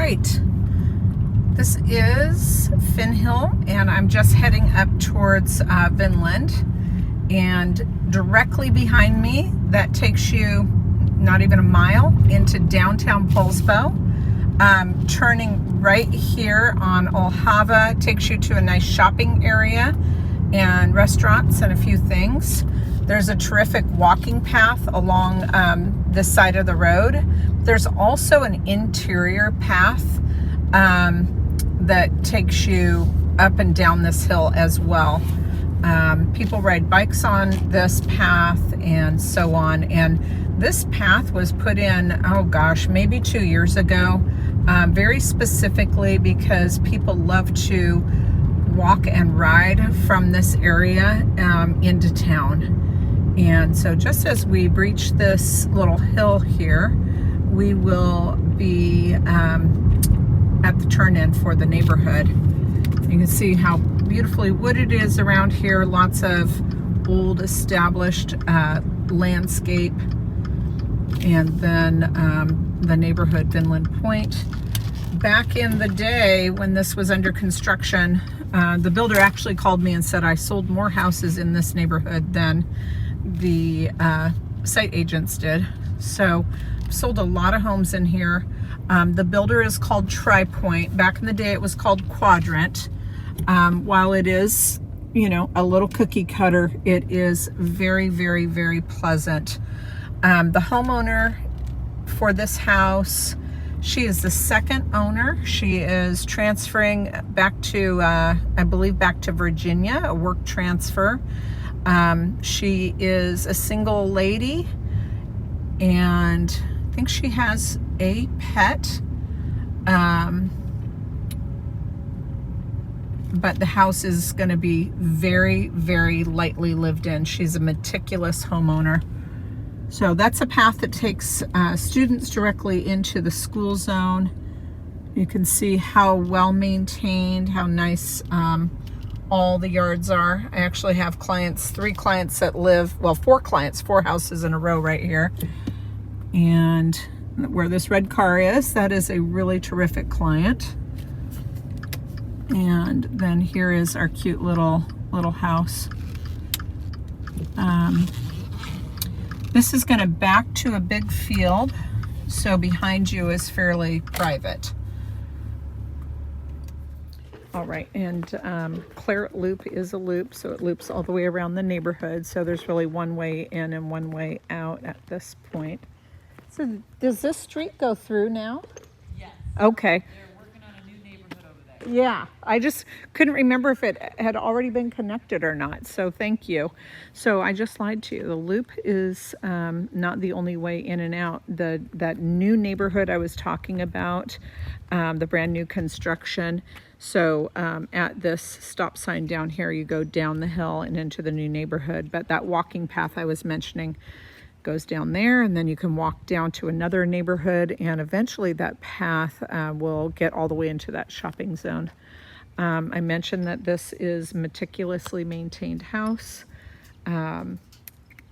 right, this is Finn Hill, and I'm just heading up towards Vinland, and directly behind me, that takes you not even a mile into downtown Poulsbo. Turning right here on Olhava takes you to a nice shopping area and restaurants and a few things. There's a terrific walking path along this side of the road. There's also an interior path that takes you up and down this hill as well. People ride bikes on this path and so on. And this path was put in, oh gosh, maybe 2 years ago, very specifically because people love to walk and ride from this area into town. And so just as we reach this little hill here, we will be at the turn-in for the neighborhood. You can see how beautifully wooded it is around here. Lots of old established landscape. And then the neighborhood, Vinland Pointe. Back in the day when this was under construction, the builder actually called me and said I sold more houses in this neighborhood than the site agents did. So sold a lot of homes in here. The builder is called Tri-Point. Back in the day it was called Quadrant. While it is, you know, a little cookie cutter, it is very, very, very pleasant. The homeowner for this house, she is the second owner. She is transferring back to, I believe back to Virginia, a work transfer. She is a single lady, and I think she has a pet. But the house is going to be very, very lightly lived in. She's a meticulous homeowner. So that's a path that takes students directly into the school zone. You can see how well maintained, how nice all the yards are. I actually have clients, 3 clients that live, well, 4 clients, 4 houses in a row right here. And where this red car is, that is a really terrific client. And then here is our cute little house. This is going to back to a big field, so behind you is fairly private. All right, and Claret Loop is a loop, so it loops all the way around the neighborhood. So there's really one way in and one way out at this point. So does this street go through now? Yes. Okay. They're working on a new neighborhood over there. Yeah, I just couldn't remember if it had already been connected or not, so thank you. So I just lied to you. The loop is not the only way in and out. That new neighborhood I was talking about, the brand new construction. So at this stop sign down here, you go down the hill and into the new neighborhood. But that walking path I was mentioning goes down there, and then you can walk down to another neighborhood, and eventually that path will get all the way into that shopping zone. I mentioned that this is meticulously maintained house.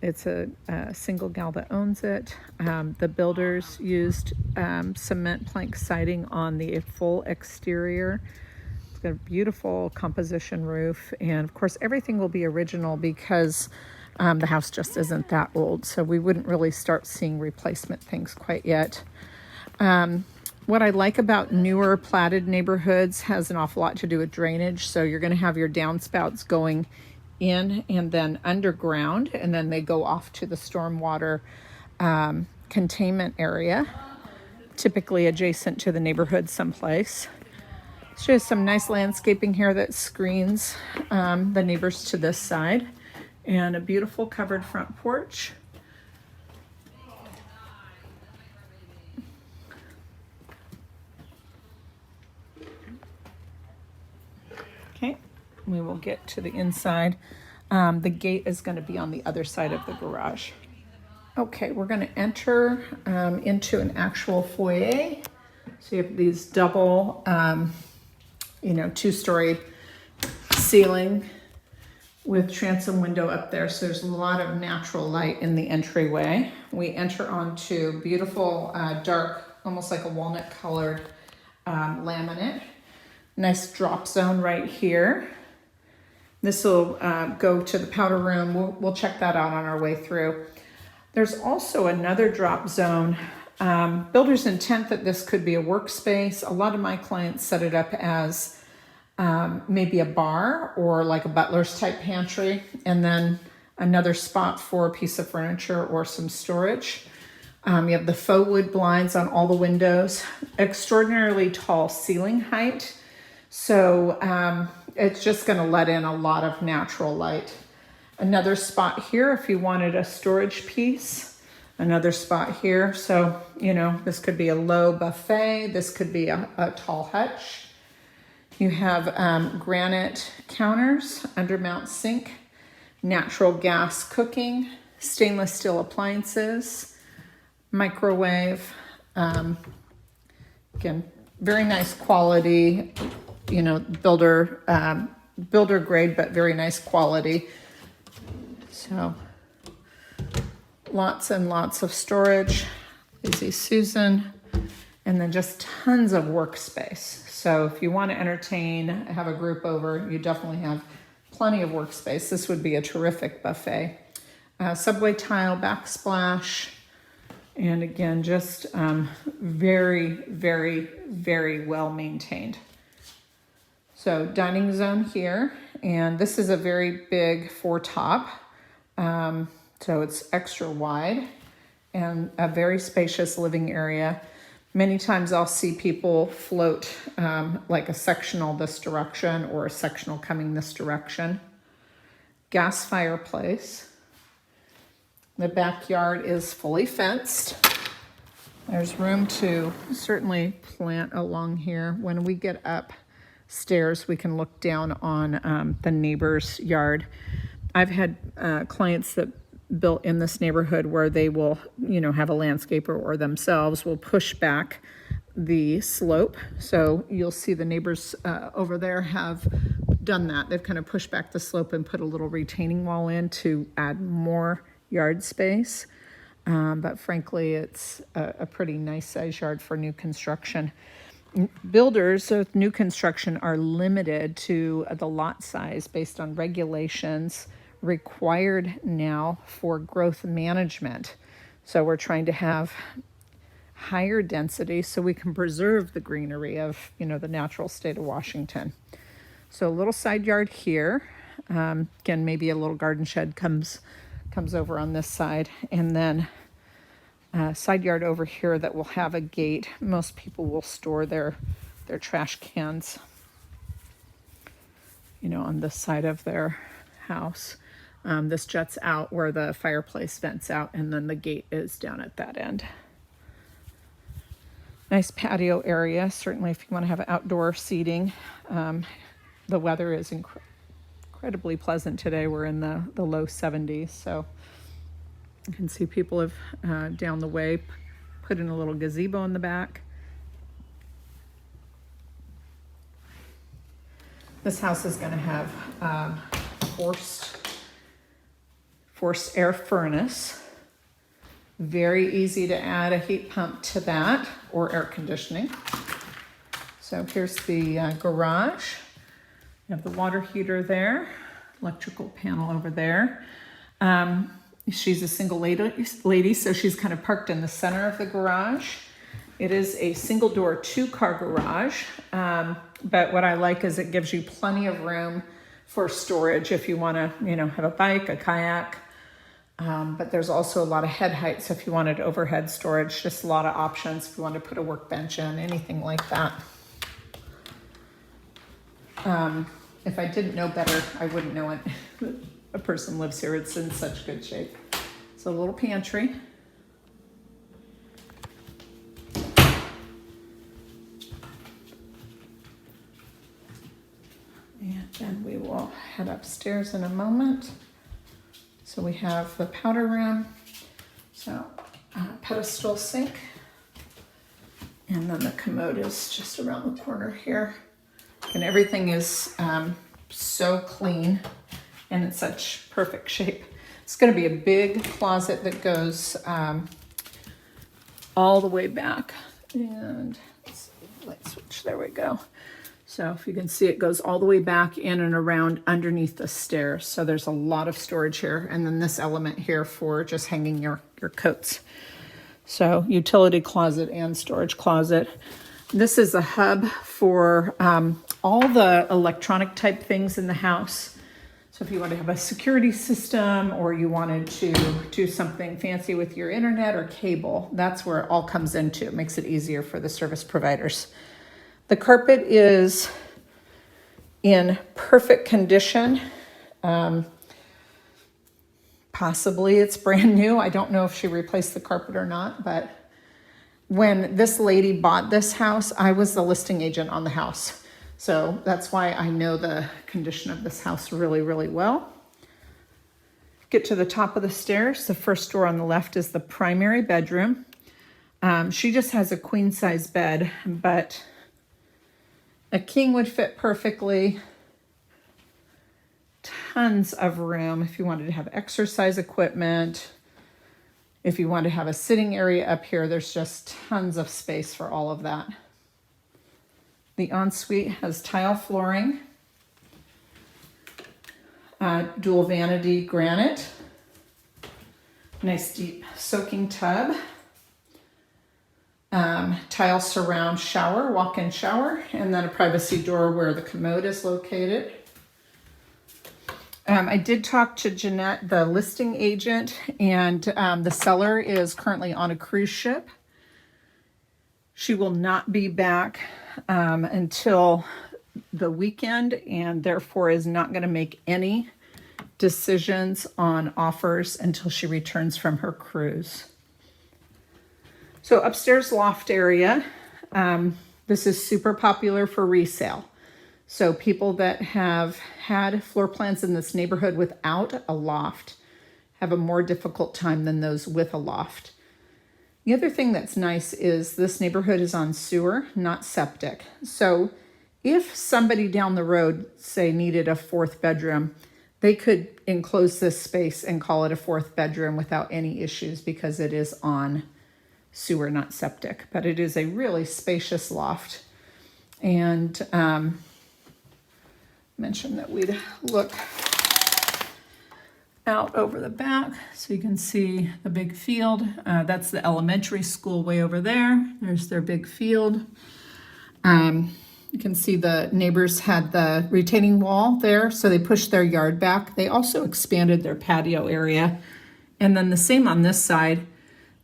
It's a single gal that owns it. The builders used cement plank siding on the full exterior. It's got a beautiful composition roof, and of course everything will be original because the house just isn't that old, so we wouldn't really start seeing replacement things quite yet. What I like about newer platted neighborhoods has an awful lot to do with drainage. So you're going to have your downspouts going in and then underground, and then they go off to the stormwater containment area, typically adjacent to the neighborhood someplace. So there's some nice landscaping here that screens the neighbors to this side, and a beautiful covered front porch. Okay, we will get to the inside. The gate is going to be on the other side of the garage. Okay, we're going to enter into an actual foyer. So you have these double, 2-story ceiling with transom window up there, so there's a lot of natural light in the entryway. We enter onto beautiful dark, almost like a walnut colored laminate. Nice drop zone right here. This will go to the powder room. We'll check that out on our way through. There's also another drop zone. Builder's intent that this could be a workspace. A lot of my clients set it up as maybe a bar or like a butler's type pantry, and then another spot for a piece of furniture or some storage. You have the faux wood blinds on all the windows, extraordinarily tall ceiling height. So it's just going to let in a lot of natural light. Another spot here if you wanted a storage piece. Another spot here. So, you know, this could be a low buffet. This could be a tall hutch. You have granite counters, undermount sink, natural gas cooking, stainless steel appliances, microwave. Again, very nice quality, you know, builder grade, but very nice quality. So lots and lots of storage, Lazy Susan, and then just tons of workspace. So if you want to entertain, have a group over, you definitely have plenty of workspace. This would be a terrific buffet. Subway tile backsplash. And again, just very, very, very well maintained. So dining zone here. And this is a very big four-top. So it's extra wide and a very spacious living area. Many times I'll see people float like a sectional this direction or a sectional coming this direction. Gas fireplace. The backyard is fully fenced. There's room to certainly plant along here. When we get upstairs, we can look down on the neighbor's yard. I've had clients that built in this neighborhood where they will, you know, have a landscaper or themselves will push back the slope. So you'll see the neighbors over there have done that. They've kind of pushed back the slope and put a little retaining wall in to add more yard space. But frankly, it's a pretty nice size yard for new construction. Builders with new construction are limited to the lot size based on regulations required now for growth management. So we're trying to have higher density so we can preserve the greenery of, you know, the natural state of Washington. So a little side yard here. Again, maybe a little garden shed comes over on this side, and then a side yard over here that will have a gate. Most people will store their trash cans, you know, on this side of their house. This juts out where the fireplace vents out, and then the gate is down at that end. Nice patio area, certainly if you want to have outdoor seating. The weather is incredibly pleasant today. We're in the low 70s, so you can see people have down the way put in a little gazebo in the back. This house is going to have forced air furnace. Very easy to add a heat pump to that or air conditioning. So here's the garage. You have the water heater there, electrical panel over there. She's a single lady, so she's kind of parked in the center of the garage. It is a single door 2-car garage, but what I like is it gives you plenty of room for storage if you want to, you know, have a bike, a kayak. But there's also a lot of head height, so if you wanted overhead storage, just a lot of options if you want to put a workbench in, anything like that. If I didn't know better, I wouldn't know it. A person lives here, it's in such good shape. It's a little pantry. And then we will head upstairs in a moment. So we have the powder room, so pedestal sink, and then the commode is just around the corner here. And everything is so clean and in such perfect shape. It's going to be a big closet that goes all the way back. And let's light switch. There we go. So if you can see, it goes all the way back in and around underneath the stairs. So there's a lot of storage here. And then this element here for just hanging your coats. So utility closet and storage closet. This is a hub for all the electronic type things in the house. So if you want to have a security system or you wanted to do something fancy with your internet or cable, that's where it all comes into. It makes it easier for the service providers. The carpet is in perfect condition. Possibly it's brand new. I don't know if she replaced the carpet or not, but when this lady bought this house, I was the listing agent on the house. So that's why I know the condition of this house really, really well. Get to the top of the stairs. The first door on the left is the primary bedroom. She just has a queen size bed, but a king would fit perfectly. Tons of room if you wanted to have exercise equipment. If you want to have a sitting area up here, there's just tons of space for all of that. The ensuite has tile flooring, dual vanity granite, nice deep soaking tub, tile surround shower, walk-in shower, and then a privacy door where the commode is located. I did talk to Jeanette, the listing agent, and the seller is currently on a cruise ship. She will not be back until the weekend and therefore is not going to make any decisions on offers until she returns from her cruise. So upstairs loft area, this is super popular for resale. So people that have had floor plans in this neighborhood without a loft have a more difficult time than those with a loft. The other thing that's nice is this neighborhood is on sewer, not septic. So if somebody down the road, say, needed a fourth bedroom, they could enclose this space and call it a fourth bedroom without any issues because it is on sewer, not septic. But it is a really spacious loft. And mentioned that we'd look out over the back so you can see the big field. That's the elementary school way over there. There's their big field. You can see the neighbors had the retaining wall there, so they pushed their yard back. They also expanded their patio area. And then the same on this side.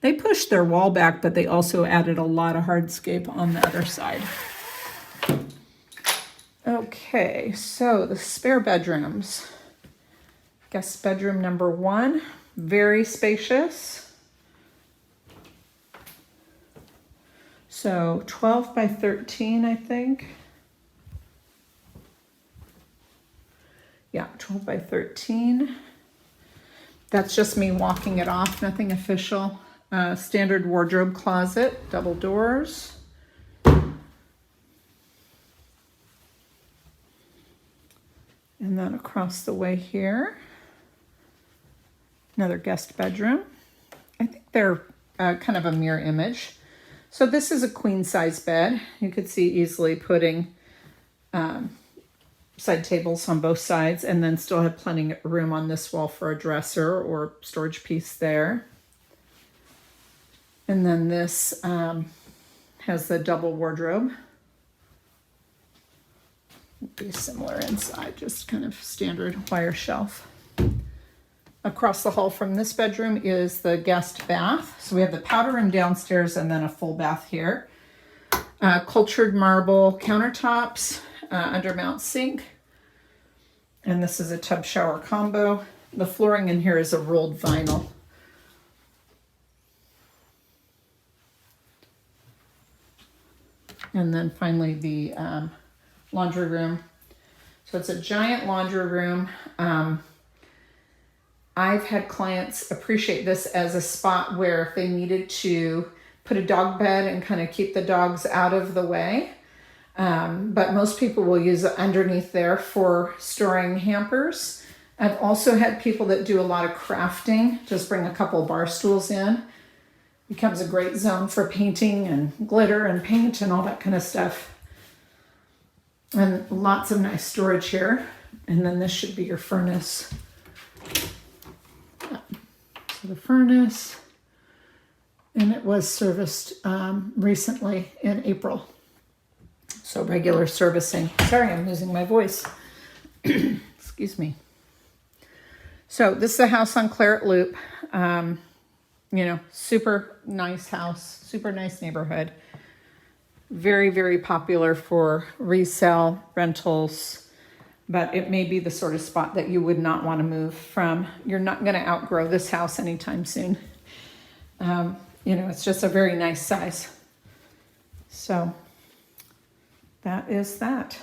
They pushed their wall back, but they also added a lot of hardscape on the other side. Okay, so the spare bedrooms. Guest bedroom number 1, very spacious. So 12 by 13, I think. Yeah, 12 by 13. That's just me walking it off, nothing official. Standard wardrobe closet, double doors. And then across the way here, another guest bedroom. I think they're kind of a mirror image. So this is a queen size bed. You could see easily putting side tables on both sides and then still have plenty of room on this wall for a dresser or storage piece there. And then this has the double wardrobe. Be similar inside, just kind of standard wire shelf. Across the hall from this bedroom is the guest bath. So we have the powder room downstairs and then a full bath here. Cultured marble countertops, undermount sink. And this is a tub shower combo. The flooring in here is a rolled vinyl. And then finally the laundry room. So it's a giant laundry room. I've had clients appreciate this as a spot where if they needed to put a dog bed and kind of keep the dogs out of the way. But most people will use it underneath there for storing hampers. I've also had people that do a lot of crafting, just bring a couple of bar stools in. becomes a great zone for painting and glitter and paint and all that kind of stuff. And lots of nice storage here. And then this should be your furnace. So the furnace, and it was serviced recently in April. So regular servicing. Sorry, I'm losing my voice. Excuse me. So this is a house on Claret Loop. Super nice house, super nice neighborhood. Very, very popular for resale, rentals, but it may be the sort of spot that you would not want to move from. You're not going to outgrow this house anytime soon. It's just a very nice size. So that is that.